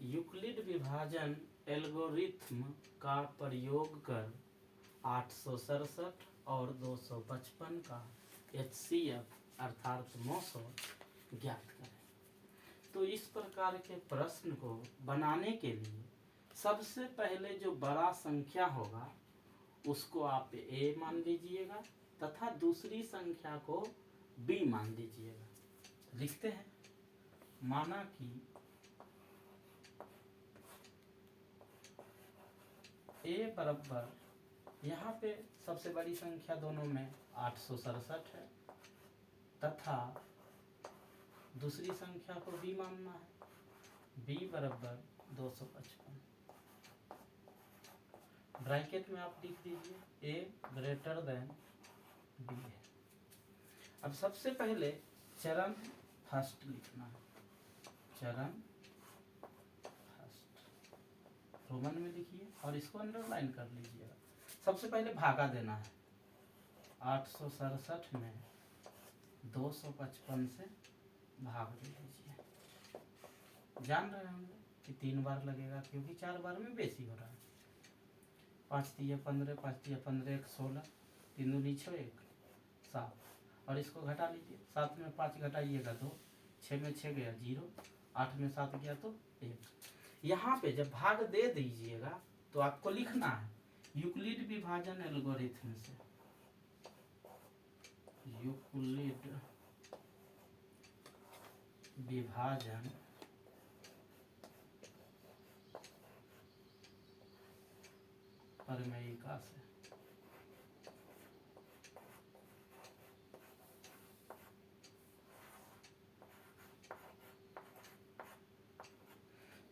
Euclid विभाजन algorithm का प्रयोग कर 867 और 255 का HCF अर्थात मोसो ज्ञात करें। तो इस प्रकार के प्रश्न को बनाने के लिए सबसे पहले जो बड़ा संख्या होगा उसको आप A मान लीजिएगा तथा दूसरी संख्या को B मान लीजिएगा। लिखते हैं, माना कि A बराबर, यहाँ पे सबसे बड़ी संख्या दोनों में 867 है तथा दूसरी संख्या को B मानना है। B बराबर 255। ब्रैकेट में आप लिख दीजिए A ग्रेटर देन B है। अब सबसे पहले चरण फर्स्ट लिखना है। चरण फर्स्ट रोमन में लिखिए और इसको अंडरलाइन कर लीजिएगा। सबसे पहले भागा देना है। 867 में 255 से भाग दे दीजिए। जान रहे होंगे कि 3 बार लगेगा क्योंकि 4 बार में बेसी हो रहा है। 5 तिया 15, 5 तिया 15, 1 16, 3 दूनी 6, 1 7 और इसको घटा लीजिए। 7 में 5 घटाइएगा 2, 6 में 6 गया 0, 8 में 7 गया तो 1। यहाँ पे जब भाग दे दीजिएगा तो आपको लिखना है यूक्लिड विभाजन एल्गोरिथ्म से। यूक्लिड विभाजन प्रमेयिका से।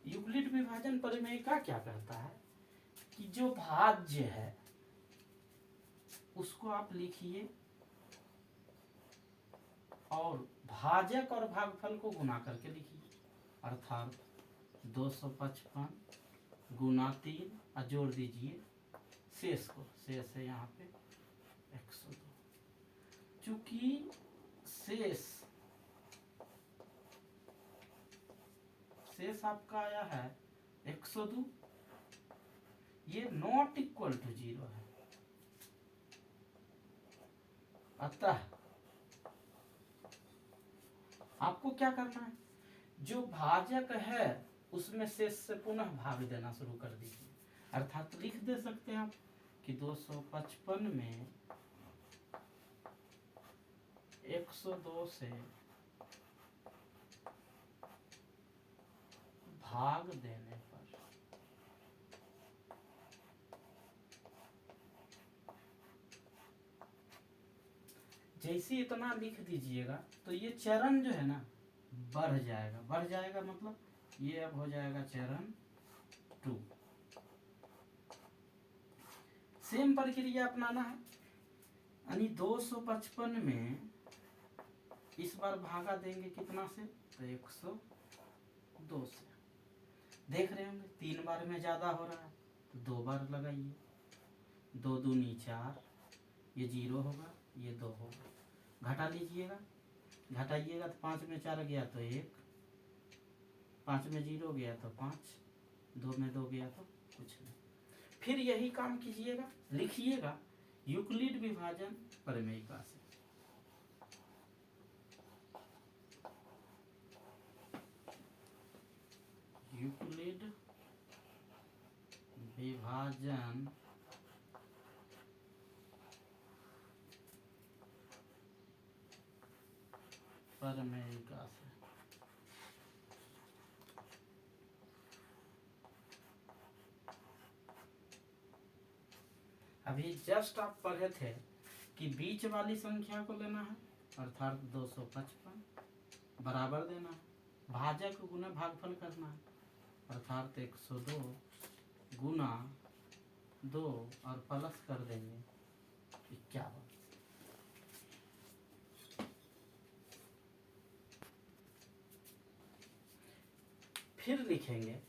यूक्लिड विभाजन प्रमेयिका क्या कहता है कि जो भाज्य है उसको आप लिखिए और भाजक और भागफल को गुना करके लिखिए, अर्थात 255 गुना 3 और जोड़ दीजिए शेष को। शेष है यहाँ पे 102। चूंकि शेष आपका आया है 102, ये नॉट इक्वल टू 0 है। अतः आपको क्या करना है, जो भाजक है उसमें शेष से पुनः भाग देना शुरू कर दीजिए। अर्थात लिख दे सकते हैं आप कि 255 में 102 से भाग देने पर जैसे इतना लिख दीजिएगा तो ये चरण जो है ना बढ़ जाएगा। बढ़ जाएगा मतलब ये अब हो जाएगा चरण 2। सेम प्रक्रिया अपनाना है, यानी 255 में इस बार भागा देंगे कितना से, तो 102 से। देख रहे होंगे 3 बार में ज्यादा हो रहा है तो 2 बार लगाइए। 2 दूनी 4, ये 0 होगा, ये 2 होगा। घटा लीजिएगा, घटाइएगा तो 5 में 4 गया तो 1, 5 में 0 गया तो 5, 2 में 2 गया तो कुछ नहीं। फिर यही काम कीजिएगा, लिखिएगा यूक्लिड विभाजन प्रमेयिका से। यूक्लिड विभाजन प्रमेयिका से। अभी जस्ट आप पढ़े थे कि बीच वाली संख्या को लेना है, अर्थात 255 बराबर देना है, भाजक गुना भागफल करना है, अर्थात 102 गुना 2 और प्लस कर देंगे 51। फिर लिखेंगे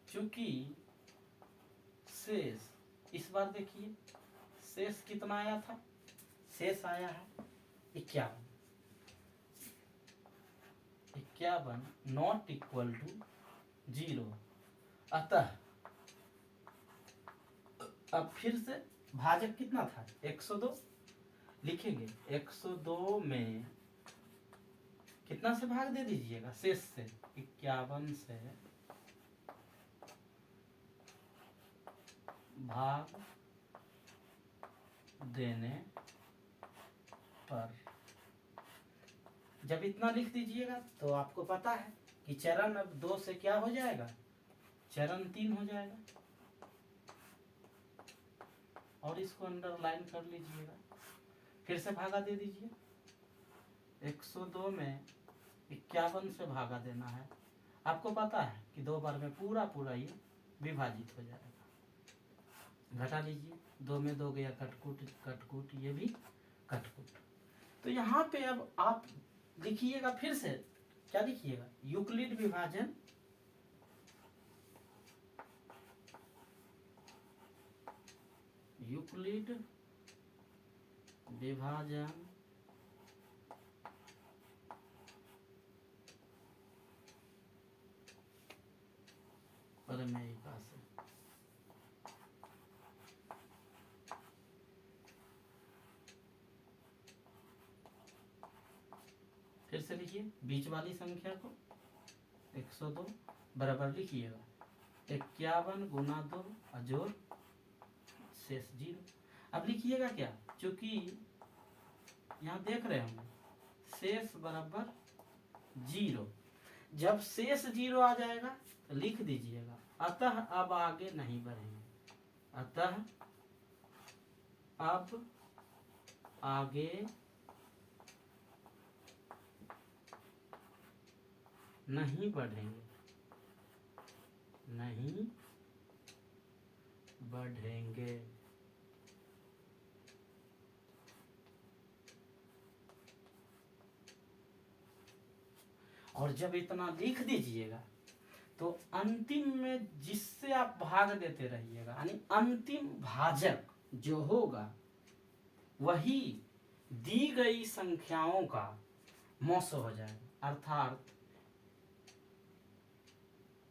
चूंकि शेष, इस बार देखिए शेष कितना आया था, शेष आया है 51 नॉट इक्वल टू 0। अतः अब फिर से भाजक कितना था 102 लिखेंगे। 102 में कितना से भाग दे दीजिएगा शेष से 51 से भाग देने पर जब इतना लिख दीजिएगा तो आपको पता है कि चरण अब 2 से क्या हो जाएगा चरण 3 हो जाएगा। और इसको अंडरलाइन कर लीजिएगा। फिर से भागा दे दीजिए। 102 में 51 से भागा देना है। आपको पता है कि 2 बार में पूरा पूरा ये विभाजित हो जाएगा। घटा लीजिए। 2 में 2 गया कटकुट कटकुट, ये भी कटकुट। तो यहाँ पे अब आप लिखिएगा फिर से क्या लिखिएगा यूक्लिड विभाजन यूक्लिड विभाजन प्रमेयिका से। फिर से लिखिए बीच वाली संख्या को 102 बराबर लिखिएगा 51 गुना 2 अजोर शेष 0। अब लिखिएगा क्या चूंकि यहाँ देख रहे होंगे शेष बराबर 0। जब शेष 0 आ जाएगा तो लिख दीजिएगा अतः अब आगे नहीं बढ़ेंगे। अतः अब आगे नहीं बढ़ेंगे नहीं बढ़ेंगे। और जब इतना लिख दीजिएगा तो अंतिम में जिससे आप भाग देते रहिएगा यानी अंतिम भाजक जो होगा वही दी गई संख्याओं का मौसो हो जाएगा। अर्थात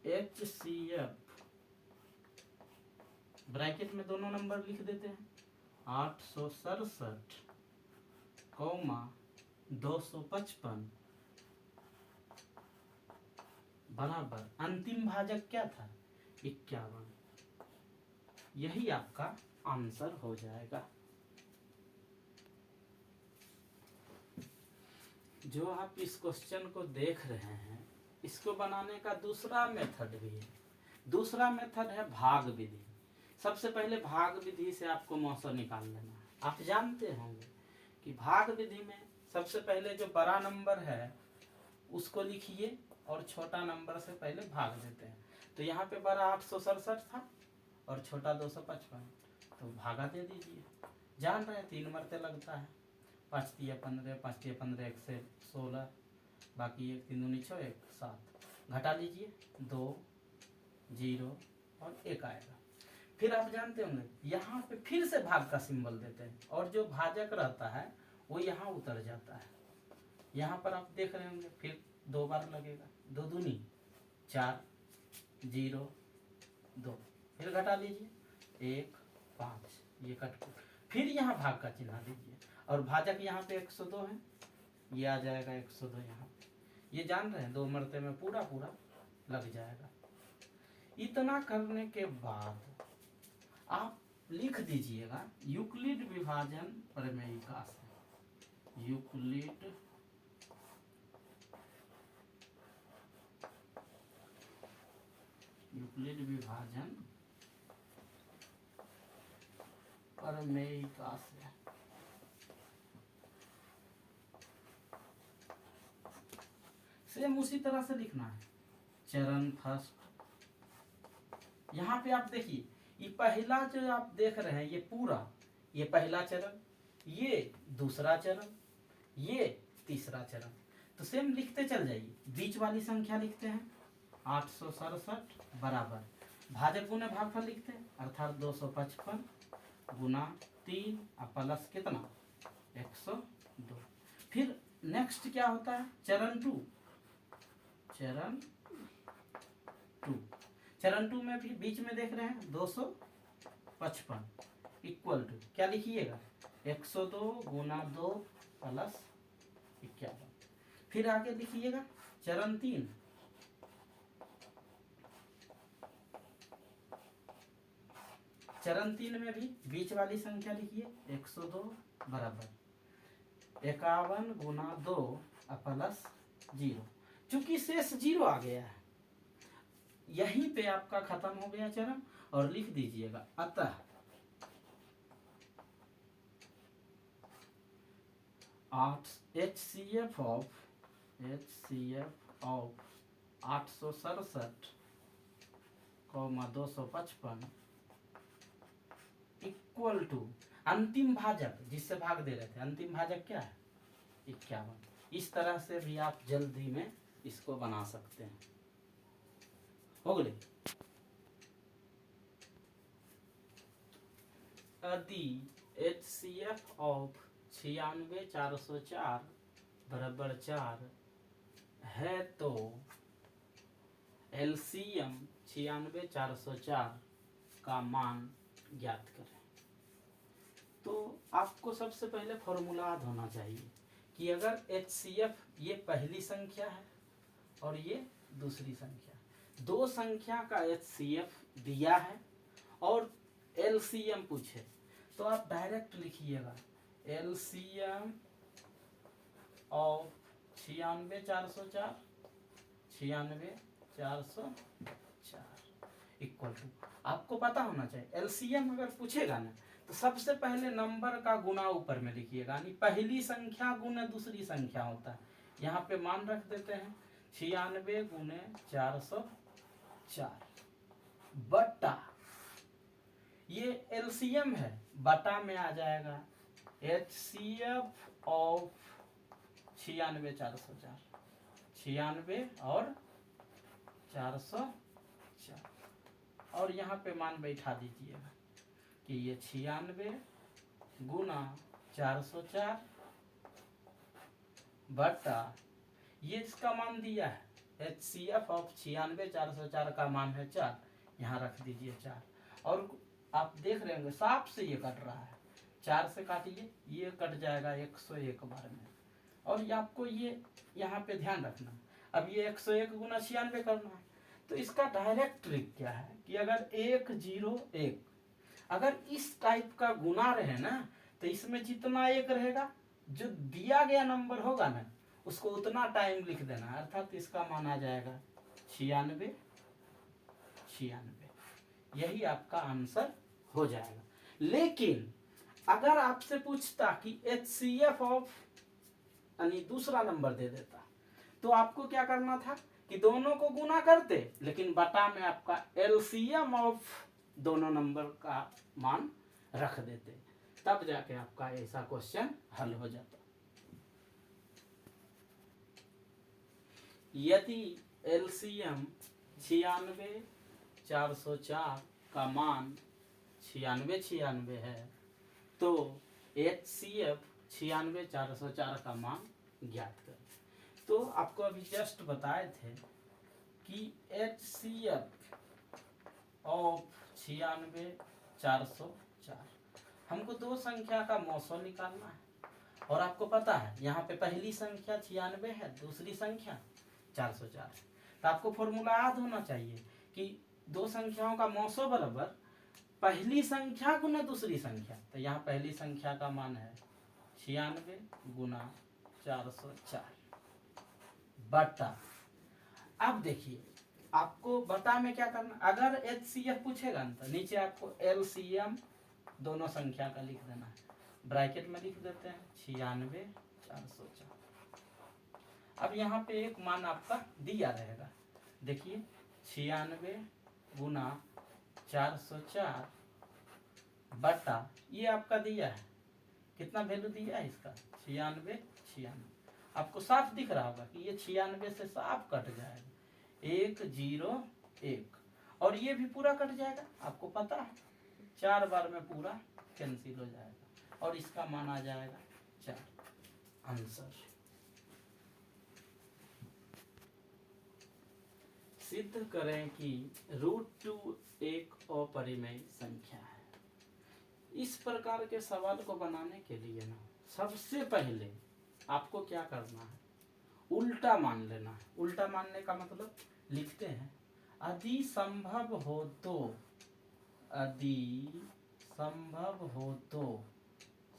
HCF ब्रैकेट में दोनों नंबर लिख देते हैं 867, 255 बराबर अंतिम भाजक क्या था 51। यही आपका आंसर हो जाएगा। जो आप इस क्वेश्चन को देख रहे हैं इसको बनाने का दूसरा मेथड भी है। दूसरा मेथड है भाग विधि। सबसे पहले भाग विधि से आपको मौसम निकाल लेना है। आप जानते होंगे कि भाग विधि में सबसे पहले जो बड़ा नंबर है उसको लिखिए और छोटा नंबर से पहले भाग देते हैं। तो यहाँ पे बड़ा 867 था और छोटा 255, तो भागा दे दीजिए। जान रहे हैं 3 मरते लगता है 5 तिया 15, 5 तिया 15, 1 से 16, बाकी 1 3 दूनी 6 1 7। घटा लीजिए 2 0 और 1 आएगा। फिर आप जानते होंगे यहाँ पे फिर से भाग का सिंबल देते हैं और जो भाजक रहता है वो यहाँ उतर जाता है। यहाँ पर आप देख रहे होंगे फिर 2 बार लगेगा 2 दूनी 4 0 2। फिर घटा लीजिए 1 5, ये कट। फिर यहाँ भाग का चिन्ह दीजिए और भाजक यहाँ पे 102 है, ये आ जाएगा 102 यहाँ पे। ये जान रहे हैं 2 मरते में पूरा पूरा लग जाएगा। इतना करने के बाद आप लिख दीजिएगा यूक्लिड विभाजन प्रमेयिका से। यूक्लिड विभाजन प्रमेयिका से। सेम उसी तरह से लिखना है। चरण फर्स्ट यहाँ पे आप देखिए ये पहला जो आप देख रहे हैं ये पूरा, ये पहला चरण, ये दूसरा चरण, ये तीसरा चरण। तो सेम लिखते चल जाइए। बीच वाली संख्या लिखते हैं 867 बराबर भाजक गुने भागफल लिखते हैं अर्थात 255 गुना 3 और प्लस कितना 102। फिर नेक्स्ट क्या होता है चरण 2। चरण 2। चरण 2 में भी बीच में देख रहे हैं 255 इक्वल टू क्या लिखिएगा 102 गुना 2 प्लस 51। फिर आगे लिखिएगा चरण 3, चरण 3 में भी बीच वाली संख्या लिखिए 102 बराबर 51 गुना 2 प्लस 0। चूंकि शेष 0 आ गया है यहीं पे आपका खत्म हो गया चरण, और लिख दीजिएगा अतः HCF ऑफ 867,255 इक्वल टू अंतिम भाजक जिससे भाग दे रहे थे, अंतिम भाजक क्या है 51। इस तरह से भी आप जल्दी में इसको बना सकते हैं। हो गए। यदि HCF ऑफ 96,404 बराबर 4 है तो LCM 96,404 का मान ज्ञात करें। तो आपको सबसे पहले फॉर्मूला याद होना चाहिए कि अगर HCF ये पहली संख्या है और ये दूसरी संख्या, दो संख्या का HCF दिया है और LCM पूछे तो आप डायरेक्ट लिखिएगा LCM ऑफ 96,404 इक्वल टू, आपको पता होना चाहिए LCM अगर पूछेगा ना तो सबसे पहले नंबर का गुना ऊपर में लिखिएगा, यानी पहली संख्या गुना दूसरी संख्या होता है। यहाँ पे मान रख देते हैं 96 गुने 404 बटा, ये LCM है, बटा में आ जाएगा HCF ऑफ 96,404 96 और 404 और यहाँ पे मान बैठा दीजिएगा कि ये 96 गुना 404 बटा ये इसका मान दिया है HCF ऑफ 96,404 का मान है 4, यहाँ रख दीजिए 4। और आप देख रहे होंगे साफ से ये कट रहा है, 4 से काटिए ये कट जाएगा 101 बार में। और ये आपको ये यहाँ पे ध्यान रखना, अब ये 101 गुना 96 करना है तो इसका डायरेक्ट ट्रिक क्या है कि अगर 101 अगर इस टाइप का गुना रहे ना तो इसमें जितना एक रहेगा जो दिया गया नंबर होगा ना उसको उतना टाइम लिख देना, अर्थात इसका मान आ जाएगा 96। यही आपका आंसर हो जाएगा। लेकिन अगर आपसे पूछता कि HCF ऑफ यानी दूसरा नंबर दे देता तो आपको क्या करना था कि दोनों को गुना करते लेकिन बटा में आपका LCM ऑफ दोनों नंबर का मान रख देते, तब जाके आपका ऐसा क्वेश्चन हल हो जाता। यदि LCM 96,404 का मान 96 है तो HCF 96,404 का मान ज्ञात करें। तो आपको अभी जस्ट बताए थे कि HCF ऑफ 96,404 हमको दो संख्या का मौसम निकालना है और आपको पता है यहाँ पे पहली संख्या 96 है, दूसरी संख्या 404 है। तो आपको फॉर्मूला याद होना चाहिए कि दो संख्याओं का मौसम बराबर पहली संख्या गुना दूसरी संख्या। तो यहाँ पहली संख्या का मान है 96 गुना 404 बटा, अब देखिए आपको बटा में क्या करना, अगर HCF पूछेगा ना तो नीचे आपको LCM दोनों संख्या का लिख देना है, ब्रैकेट में लिख देते हैं 96 404। अब यहाँ पे एक मान आपका दिया रहेगा, देखिए 96 गुना 404 बटा ये आपका दिया है, कितना वैल्यू दिया है इसका 96। आपको साफ दिख रहा होगा कि ये 96 से साफ कट जाएगा 101 और ये भी पूरा कट जाएगा, आपको पता है 4 बार में पूरा कैंसिल हो जाएगा और इसका मान आ जाएगा 4। आंसर सिद्ध करें कि √2 एक अपरिमेय संख्या है। इस प्रकार के सवाल को बनाने के लिए ना सबसे पहले आपको क्या करना है, उल्टा मान लेना है। उल्टा मानने का मतलब लिखते हैं, यदि संभव हो तो, यदि संभव हो तो,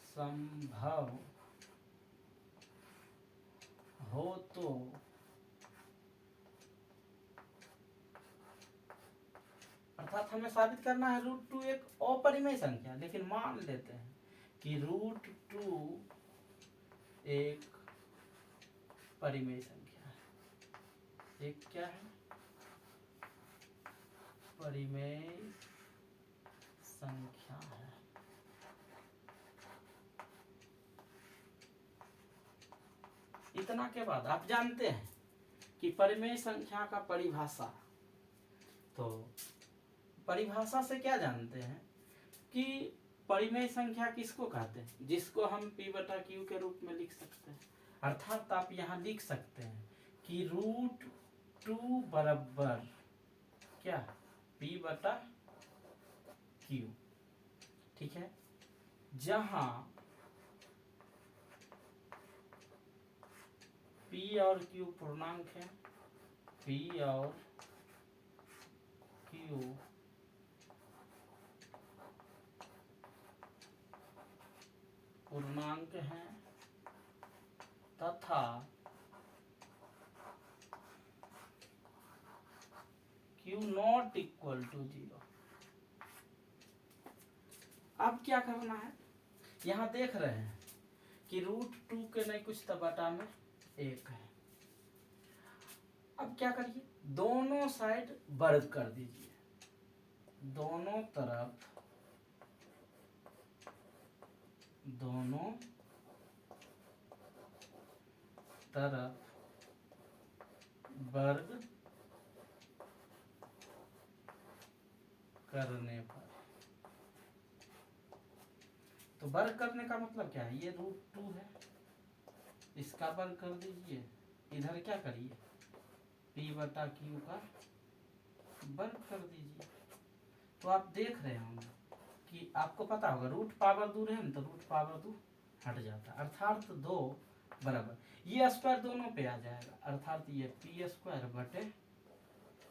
संभव हो तो अर्थात हमें साबित करना है √2 एक अपरिमेय संख्या, लेकिन मान लेते हैं कि √2 एक परिमेय संख्या है। एक क्या है? परिमेय संख्या है। इतना के बाद आप जानते हैं कि परिमेय संख्या का परिभाषा, तो परिभाषा से क्या जानते हैं कि परिमेय संख्या किसको कहते हैं? जिसको हम p/q के रूप में लिख सकते हैं। अर्थात आप यहाँ लिख सकते हैं कि √2 बराबर क्या, p/q। ठीक है, जहां p और q पूर्णांक है, p और q पूर्णांक है तथा q नॉट इक्वल टू 0। अब क्या करना है, यहाँ देख रहे हैं कि √2 के नहीं कुछ तो बटा में 1 है। अब क्या करिए, दोनों साइड वर्ग कर दीजिए, दोनों तरफ वर्ग करने पर, तो वर्ग करने का मतलब क्या है, ये √2 है, इसका वर्ग कर दीजिए, इधर क्या करिए, p/q का वर्ग कर दीजिए। तो आप देख रहे होंगे कि आपको पता होगा रूट पावर दूर है ना, तो रूट पावर दूर हट जाता है, अर्थात 2 बराबर, ये स्क्वायर दोनों पे आ जाएगा, अर्थात ये p² /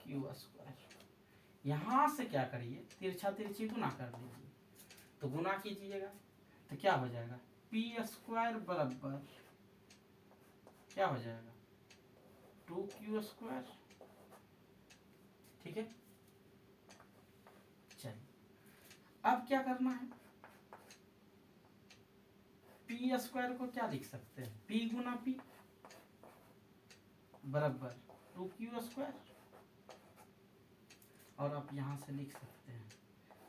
q²। यहाँ से क्या करिए, तिरछा तिरछी गुना कर दीजिए, तो गुना कीजिएगा तो क्या हो जाएगा, p² बराबर क्या हो जाएगा, 2q²। ठीक है, चलिए अब क्या करना है, p² को क्या लिख सकते हैं, p गुना p बराबर 2q²। और आप यहाँ से लिख सकते हैं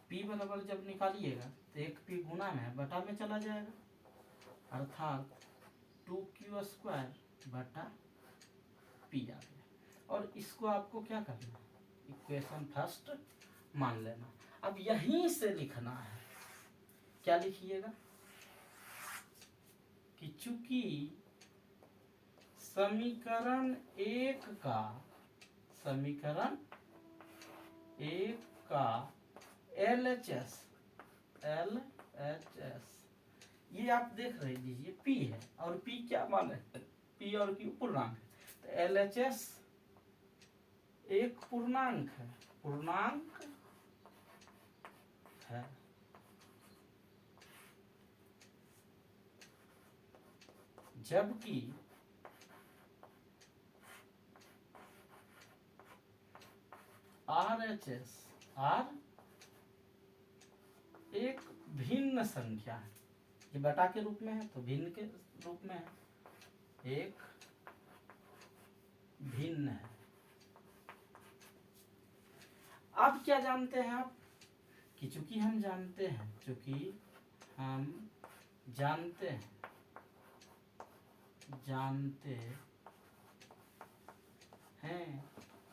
p बराबर जब निकालिएगा तो एक p गुना में बटा में चला जाएगा, अर्थात 2q² बटा p आ गया। और इसको आपको क्या करना है, इक्वेशन फर्स्ट मान लेना। अब यहीं से लिखना है, क्या लिखिएगा कि चूंकि समीकरण 1 का LHS, ये आप देख रहे लीजिए P है, और P क्या मान है, P और Q पूर्णांक है, तो LHS एक पूर्णांक है, जबकि RHS एक भिन्न संख्या है, ये बटा के रूप में है तो भिन्न के रूप में है, एक भिन्न है। अब क्या जानते हैं आप कि चूंकि हम जानते हैं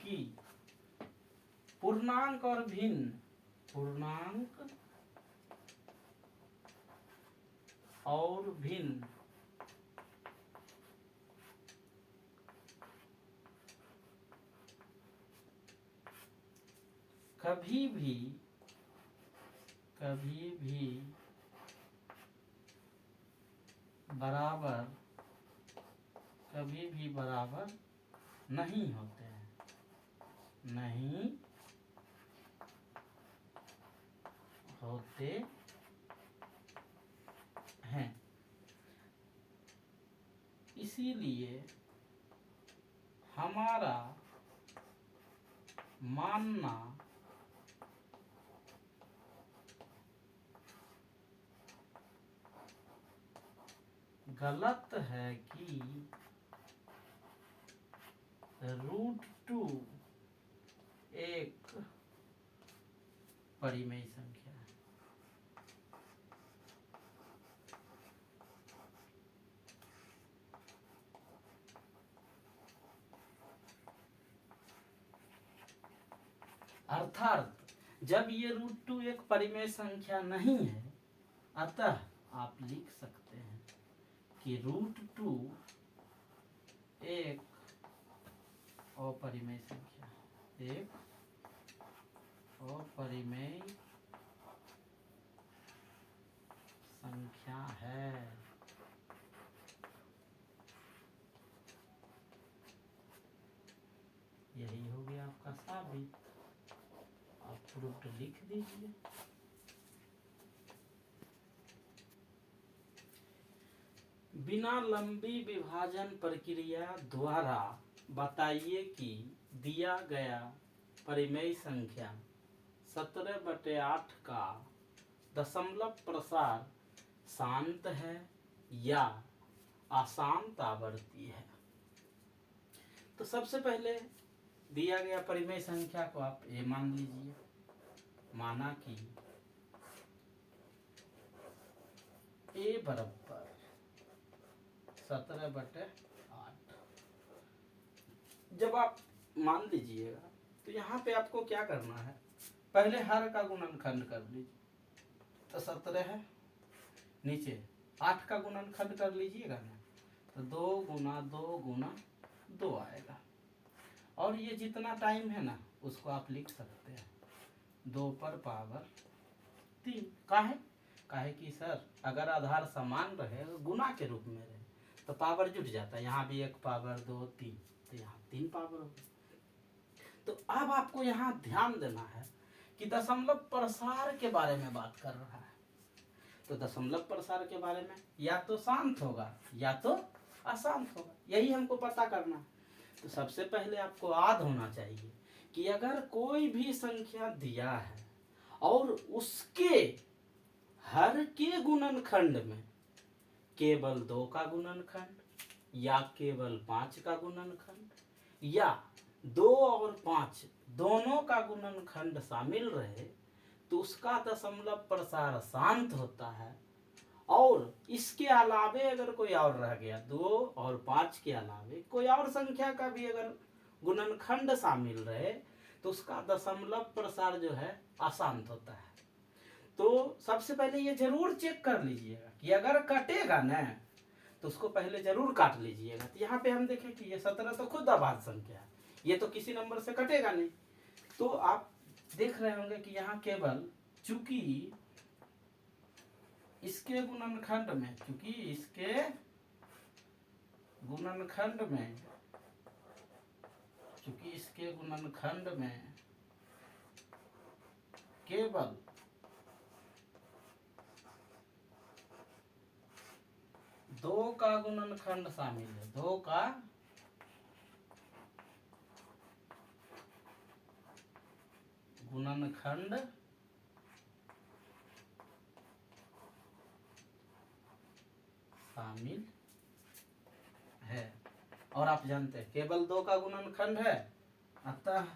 कि पूर्णांक और भिन्न कभी भी बराबर नहीं होते हैं। इसीलिए हमारा मानना गलत है कि √2 एक परिमेय संख्या है। अर्थात जब ये √2 एक परिमेय संख्या नहीं है, अतः आप लिख सकते हैं कि √2 एक अपरिमेय संख्या है। यही हो गया आपका साबित। आप प्रूफ लिख दीजिए। बिना लंबी विभाजन प्रक्रिया द्वारा बताइए कि दिया गया परिमेय संख्या 17/8 का दशमलव प्रसार शांत है या अशांत आवर्ती है। तो सबसे पहले दिया गया परिमेय संख्या को आप ए मान लीजिए। माना कि ए बराबर 17/8। जब आप मान लीजिएगा तो यहाँ पे आपको क्या करना है, पहले हर का गुणनखंड कर लीजिए। तो 17 है, नीचे 8 का गुणनखंड कर लीजिएगा ना, तो 2 गुना 2 गुना 2 आएगा। और ये जितना टाइम है ना उसको आप लिख सकते हैं 2 पर पावर 3। काहे कि सर अगर आधार समान रहे गुना के रूप में रहे तो पावर जुट जाता है। यहाँ भी 1 पावर 2 3, तो यहाँ 3 पावर हो। तो अब आपको यहाँ ध्यान देना है कि दशमलव प्रसार के बारे में बात कर रहा है। तो दशमलव प्रसार के बारे में या तो शांत होगा या तो अशांत होगा, यही हमको पता करना है। तो सबसे पहले आपको याद होना चाहिए कि अगर कोई भी संख्या दिया है और उसके हर के गुणनखंड में केवल 2 का गुणनखंड या केवल 5 का गुणनखंड या 2 और 5 दोनों का गुणनखंड शामिल रहे तो उसका दशमलव प्रसार शांत होता है। और इसके अलावे अगर कोई और रह गया, 2 और 5 के अलावे कोई और संख्या का भी अगर गुणनखंड शामिल रहे तो उसका दशमलव प्रसार जो है अशांत होता है। तो सबसे पहले ये जरूर चेक कर लीजिएगा कि अगर कटेगा ना तो उसको पहले जरूर काट लीजिएगा। तो यहाँ पे हम देखें कि ये 17 तो खुद अभाज्य संख्या है, ये तो किसी नंबर से कटेगा नहीं। तो आप देख रहे होंगे कि यहाँ केवल चूंकि इसके गुणनखंड में केवल 2 का गुणनखंड शामिल है, 2 का गुणनखंड शामिल है। और आप जानते हैं केवल 2 का गुणनखंड है, अतः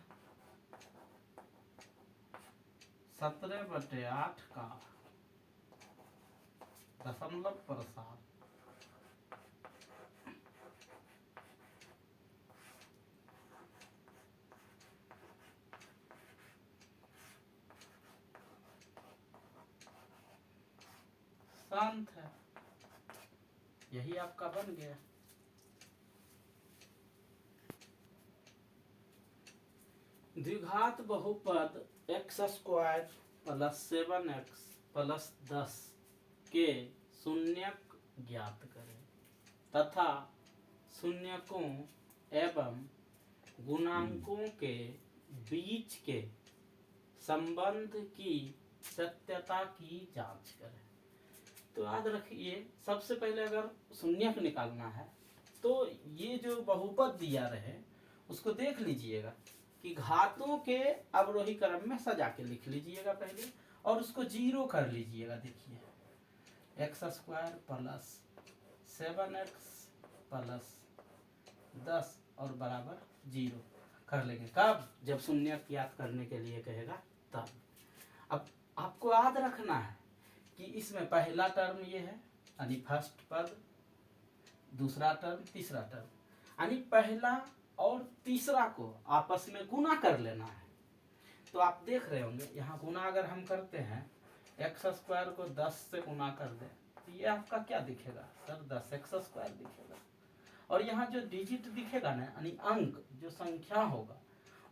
17/8 का दशमलव प्रसार शांत है। यही आपका बन गया। द्विघात बहुपद x square plus 7x plus 10 के शून्यक ज्ञात करें तथा शून्यकों एवं गुणांकों के बीच के संबंध की सत्यता की जांच करें। तो याद रखिए, सबसे पहले अगर शून्यक निकालना है तो ये जो बहुपद दिया रहे उसको देख लीजिएगा कि घातों के अवरोही क्रम में सजा के लिख लीजिएगा पहले और उसको जीरो कर लीजिएगा। देखिए x square plus 7x plus 10 और बराबर 0 कर लेंगे। कब? जब शून्यक याद करने के लिए कहेगा तब। अब आपको याद रखना है कि इसमें पहला टर्म ये है यानी फर्स्ट पद, दूसरा टर्म, तीसरा टर्म, यानी पहला और तीसरा को आपस में गुना कर लेना है। तो आप देख रहे होंगे यहाँ गुना अगर हम करते हैं एक्स स्क्वायर को 10 से गुना कर दें तो ये आपका क्या दिखेगा सर? 10x स्क्वायर दिखेगा। और यहाँ जो डिजिट दिखेगा ना यानी अंक जो संख्या होगा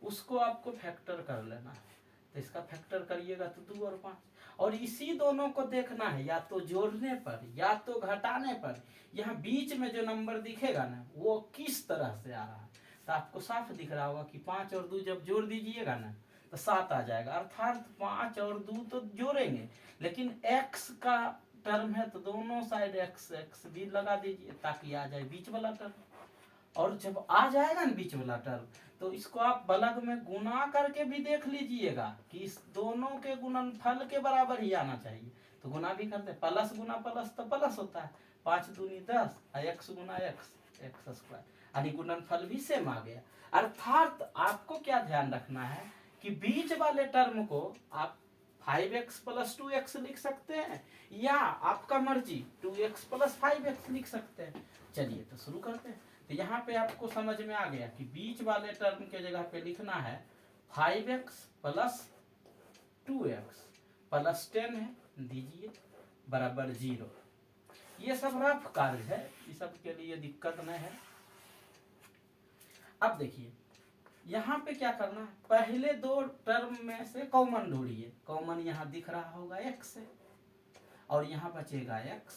उसको आपको फैक्टर कर लेना है। तो इसका फैक्टर करिएगा तो 2 और 5, और इसी दोनों को देखना है या तो जोड़ने पर या तो घटाने पर। यहाँ बीच में जो नंबर दिखेगा ना वो किस तरह से आ रहा है तो आपको साफ दिख रहा होगा कि 5 और 2 जब जोड़ दीजिएगा ना तो 7 आ जाएगा। अर्थात 5 और 2 तो जोड़ेंगे लेकिन x का टर्म है तो दोनों साइड x भी लगा दीजिए ताकि आ जाए बीच वाला टर्म। और जब आ जाएगा ना बीच वाला टर्म तो इसको आप बलग में गुना करके भी देख लीजिएगा कि इस दोनों के गुणनफल के बराबर ही आना चाहिए। तो गुना भी करते हैं, प्लस गुना प्लस तो प्लस होता है, 5 दूनी 10 x गुना एक्स स्क्वायर, यानी गुणनफल भी सेम आ गया। अर्थात आपको क्या ध्यान रखना है कि बीच वाले टर्म को आप 5x प्लस 2x लिख सकते हैं या आपका मर्जी 2x प्लस 5x लिख सकते हैं। चलिए तो शुरू करते हैं। तो यहाँ पे आपको समझ में आ गया कि बीच वाले टर्म के जगह पे लिखना है 5x प्लस 2x प्लस 10 है दीजिए बराबर 0। ये सब रफ कार्य है, इस सब के लिए दिक्कत नहीं है। अब देखिए यहाँ पे क्या करना है, पहले दो टर्म में से कॉमन ढूंढिए। कॉमन यहाँ दिख रहा होगा x से, और यहाँ बचेगा x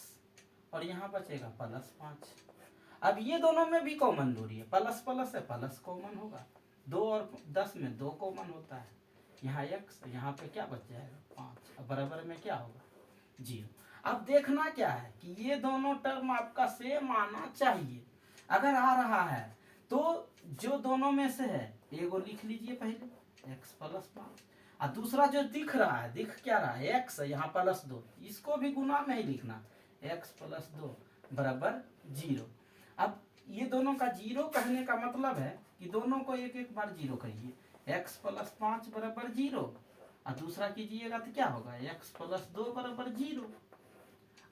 और यहाँ बचेगा प्लस 5। अब ये दोनों में भी कॉमन ढूंढिए, प्लस प्लस है प्लस कॉमन होगा, 2 और 10 में 2 कॉमन होता है, यहाँ x, यहाँ पे क्या बच जाएगा 5, अब बराबर में क्या होगा 0। अब देखना क्या है कि ये दोनों टर्म आपका सेम आना चाहिए। अगर आ रहा है तो जो दोनों में से है एगो लिख लीजिए पहले x प्लस 5, और दूसरा जो दिख रहा है, दिख क्या रहा है x, यहाँ प्लस 2, इसको भी गुना में ही लिखना x प्लस 2 बराबर 0। अब ये दोनों का 0 कहने का मतलब है कि दोनों को एक एक बार 0 करिए, x प्लस 5 बराबर 0, और दूसरा कीजिएगा तो क्या होगा x प्लस 2 बराबर 0।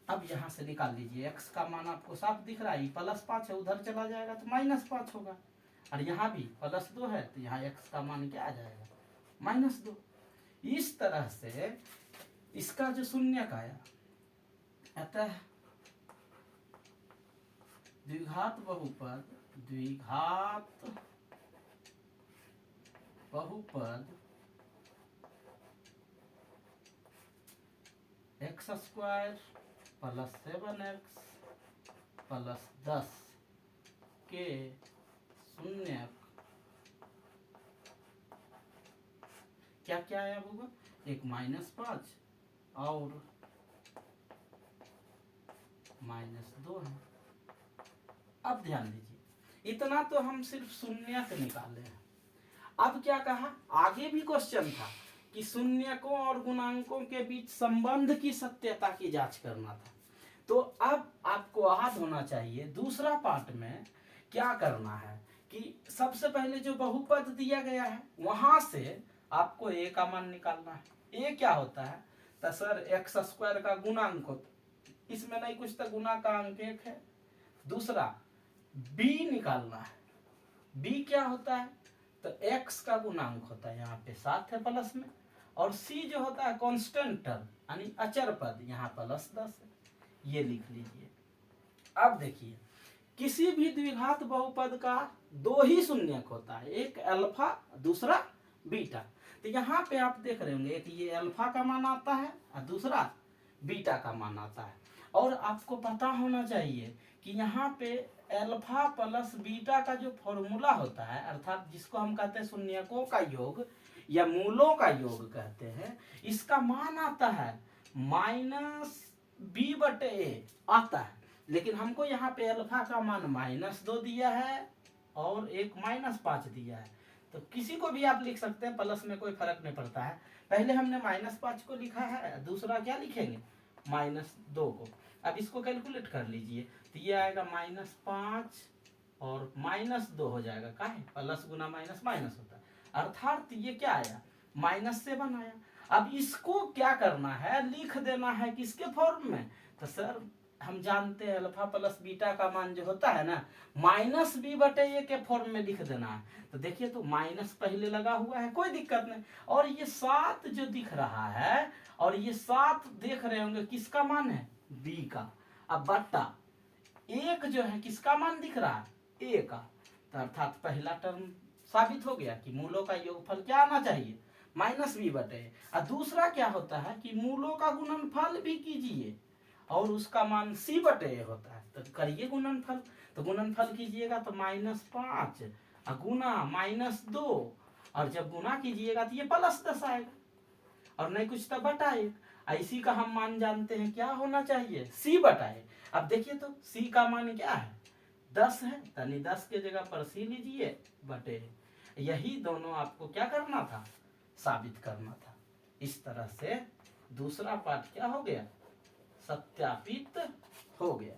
अब यहाँ से निकाल लीजिए, x का मान आपको साफ दिख रहा है, प्लस 5 है, उधर चला जाएगा तो माइनस 5 होगा, और यहाँ भी प्लस 2 है तो यहाँ x का मान क्या आ जाएगा -2। इस तरह से इसका जो शून्यक आया, अतः द्विघात बहुपद x square plus 7x plus 10 के शून्यक क्या क्या आया होगा, एक -5 और -2 है। अब ध्यान दीजिए, इतना तो हम सिर्फ शून्यक निकाले हैं। अब क्या कहा, आगे भी क्वेश्चन था कि शून्यकों और गुणांकों के बीच संबंध की सत्यता की जांच करना था। तो अब आपको याद होना चाहिए दूसरा पार्ट में क्या करना है कि सबसे पहले जो बहुपद दिया गया है वहां से आपको a का मान निकालना है। a क्या होता है तो सर एक्स स्क्वायर का गुणांक होता, इसमें नहीं कुछ तो गुना का अंक 1 है। दूसरा b निकालना है, b क्या होता है तो x का गुणांक होता है, यहाँ पे 7 है प्लस में, और c जो होता है कांस्टेंट टर्म यानी अचर पद, यहाँ प्लस 10 है, ये लिख लीजिए। अब देखिए किसी भी द्विघात बहुपद का 2 ही शून्यक होता है, एक अल्फा दूसरा बीटा। तो यहाँ पे आप देख रहे होंगे एक ये अल्फा का मान आता है और दूसरा बीटा का मान आता है। और आपको पता होना चाहिए कि यहाँ पे अल्फा प्लस बीटा का जो फॉर्मूला होता है, अर्थात जिसको हम कहते हैं शून्यकों का योग या मूलों का योग कहते हैं, इसका मान आता है -b/a आता है। लेकिन हमको यहाँ पे अल्फा का मान -2 दिया है और एक -5 दिया है। तो किसी को भी आप लिख सकते हैं, प्लस में कोई फर्क नहीं पड़ता है। पहले हमने -5 को लिखा है, दूसरा क्या लिखेंगे -2 को। अब इसको कैलकुलेट कर लीजिए, तो ये आएगा -5 और -2 हो जाएगा। का है प्लस गुना माइनस माइनस होता है, अर्थात ये क्या आया -7 आया। अब इसको क्या करना है, लिख देना है किसके फॉर्म में। तो सर हम जानते हैं अल्फा प्लस बीटा का मान जो होता है ना -b/a के फॉर्म में लिख देना है। तो देखिए तो माइनस पहले लगा हुआ है, कोई दिक्कत नहीं। और ये 7 जो दिख रहा है और ये 7 देख रहे होंगे किसका मान है, b का। अब बट्टा 1 जो है किसका मान दिख रहा है, a का। तो अर्थात पहला टर्म साबित हो गया कि मूलों का योगफल क्या आना चाहिए -b/a। और दूसरा क्या होता है कि मूलों का गुणनफल भी कीजिए और उसका मान c/a होता है। तो करिए गुणनफल, तो गुणनफल कीजिएगा तो -5 गुना -2, और जब गुना कीजिएगा तो ये +10 आएगा और नहीं कुछ तो बटा 1। इसी का हम मान जानते हैं क्या होना चाहिए, c/a। अब देखिए तो c का मान क्या है 10 है, यानी 10 के जगह पर c लीजिए बटे। यही दोनों आपको क्या करना था, साबित करना था। इस तरह से दूसरा पाठ क्या हो गया, सत्यापित हो गया।